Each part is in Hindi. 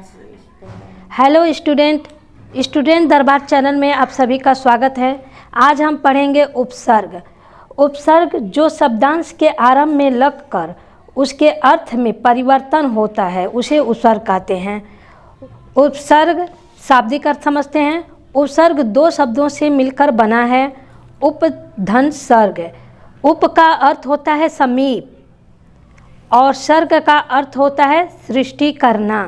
हेलो स्टूडेंट दरबार चैनल में आप सभी का स्वागत है। आज हम पढ़ेंगे उपसर्ग। उपसर्ग जो शब्दांश के आरंभ में लगकर उसके अर्थ में परिवर्तन होता है उसे उपसर्ग कहते हैं। उपसर्ग शाब्दिक अर्थ समझते हैं। उपसर्ग दो शब्दों से मिलकर बना है। उप धन सर्ग। उप का अर्थ होता है समीप और सर्ग का अर्थ होता है सृष्टि करना।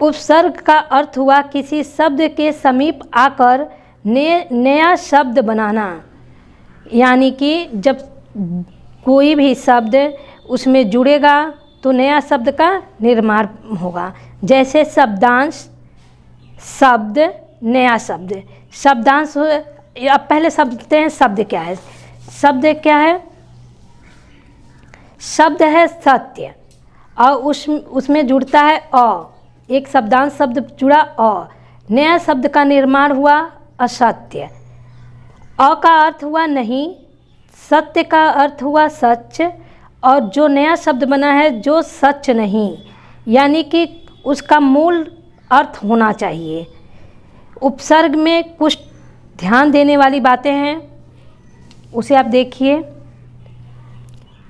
उपसर्ग का अर्थ हुआ किसी शब्द के समीप आकर नया शब्द बनाना, यानी कि जब कोई भी शब्द उसमें जुड़ेगा तो नया शब्द का निर्माण होगा। जैसे शब्दांश, शब्द, नया शब्द। शब्दांश अब पहले समझते हैं शब्द क्या है। शब्द क्या है? शब्द है सत्य और उसमें जुड़ता है अ। एक शब्दांश शब्द जुड़ा अ, नया शब्द का निर्माण हुआ असत्य। अ का अर्थ हुआ नहीं, सत्य का अर्थ हुआ सच, और जो नया शब्द बना है जो सच नहीं, यानी कि उसका मूल अर्थ होना चाहिए। उपसर्ग में कुछ ध्यान देने वाली बातें हैं, उसे आप देखिए।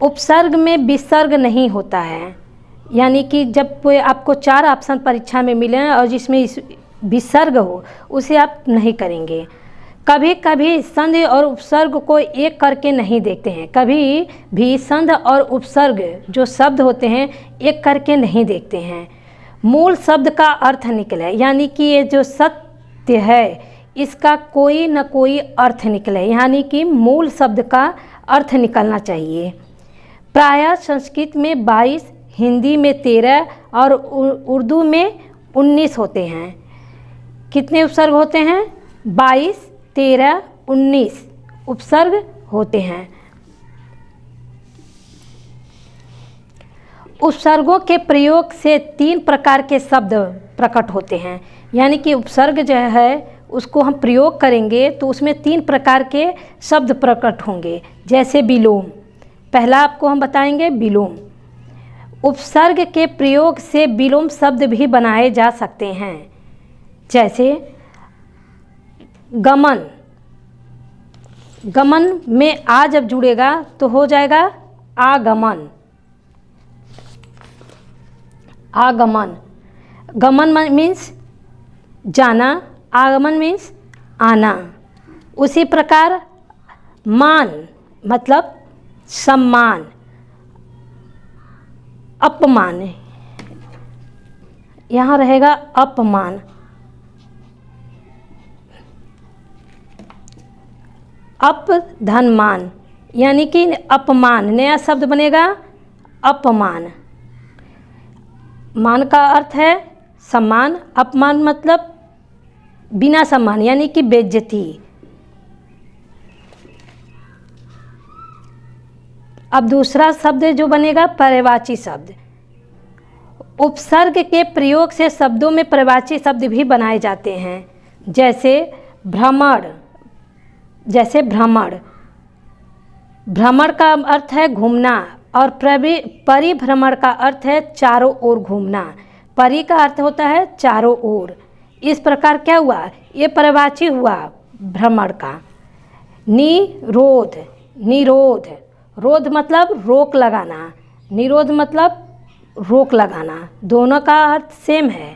उपसर्ग में विसर्ग नहीं होता है, यानी कि जब कोई आपको 4 ऑप्शन परीक्षा में मिले और जिसमें विसर्ग हो उसे आप नहीं करेंगे। कभी कभी संधि और उपसर्ग को एक करके नहीं देखते हैं। कभी भी संधि और उपसर्ग जो शब्द होते हैं एक करके नहीं देखते हैं। मूल शब्द का अर्थ निकले, यानी कि ये जो सत्य है इसका कोई न कोई अर्थ निकले, यानी कि मूल शब्द का अर्थ निकलना चाहिए। प्रायः संस्कृत में 22, हिंदी में 13 और उर्दू में 19 होते हैं। कितने उपसर्ग होते हैं? 22, 13, 19 उपसर्ग होते हैं। उपसर्गों के प्रयोग से 3 प्रकार के शब्द प्रकट होते हैं, यानी कि उपसर्ग जो है उसको हम प्रयोग करेंगे तो उसमें 3 प्रकार के शब्द प्रकट होंगे। जैसे विलोम, पहला आपको हम बताएंगे विलोम। उपसर्ग के प्रयोग से विलोम शब्द भी बनाए जा सकते हैं। जैसे गमन, गमन में आ जब जुड़ेगा तो हो जाएगा आगमन। आगमन, गमन मीन्स जाना, आगमन मीन्स आना। उसी प्रकार मान मतलब सम्मान, अपमान, यहाँ रहेगा अपमान। अप धन मान, यानी कि अपमान, नया शब्द बनेगा अपमान। मान का अर्थ है सम्मान, अपमान मतलब बिना सम्मान, यानी कि बेइज्जती। अब दूसरा शब्द जो बनेगा पर्यायवाची शब्द। उपसर्ग के प्रयोग से शब्दों में पर्यायवाची शब्द भी बनाए जाते हैं। जैसे भ्रमण, जैसे भ्रमण, भ्रमण का अर्थ है घूमना और परिभ्रमण का अर्थ है चारों ओर घूमना। परि का अर्थ होता है चारों ओर। इस प्रकार क्या हुआ? ये पर्यायवाची हुआ भ्रमण का। निरोध, निरोध, रोध मतलब रोक लगाना, निरोध मतलब रोक लगाना, दोनों का अर्थ सेम है।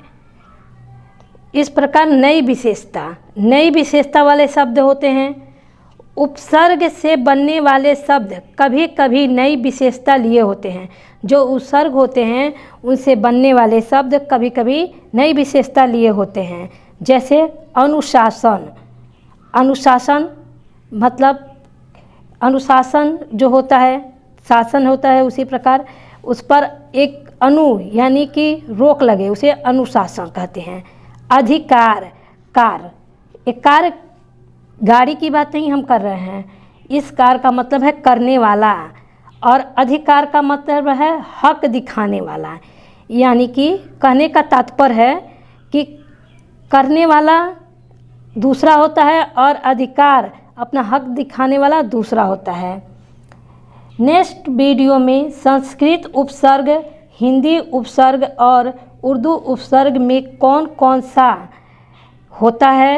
इस प्रकार नई विशेषता, नई विशेषता वाले शब्द होते हैं। उपसर्ग से बनने वाले शब्द कभी कभी नई विशेषता लिए होते हैं। जो उपसर्ग होते हैं उनसे बनने वाले शब्द कभी कभी नई विशेषता लिए होते हैं। जैसे अनुशासन, अनुशासन मतलब अनुशासन जो होता है, शासन होता है, उसी प्रकार उस पर एक यानी कि रोक लगे, उसे अनुशासन कहते हैं। अधिकार, कार, एक कार, गाड़ी की बात नहीं हम कर रहे हैं। इस कार का मतलब है करने वाला, और अधिकार का मतलब है हक दिखाने वाला, यानी कि कहने का तात्पर्य है कि करने वाला दूसरा होता है और अधिकार अपना हक दिखाने वाला दूसरा होता है। नेक्स्ट वीडियो में संस्कृत उपसर्ग, हिंदी उपसर्ग और उर्दू उपसर्ग में कौन कौन सा होता है,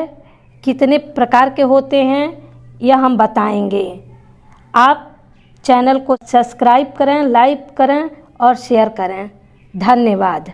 कितने प्रकार के होते हैं, यह हम बताएंगे। आप चैनल को सब्सक्राइब करें, लाइक करें और शेयर करें। धन्यवाद।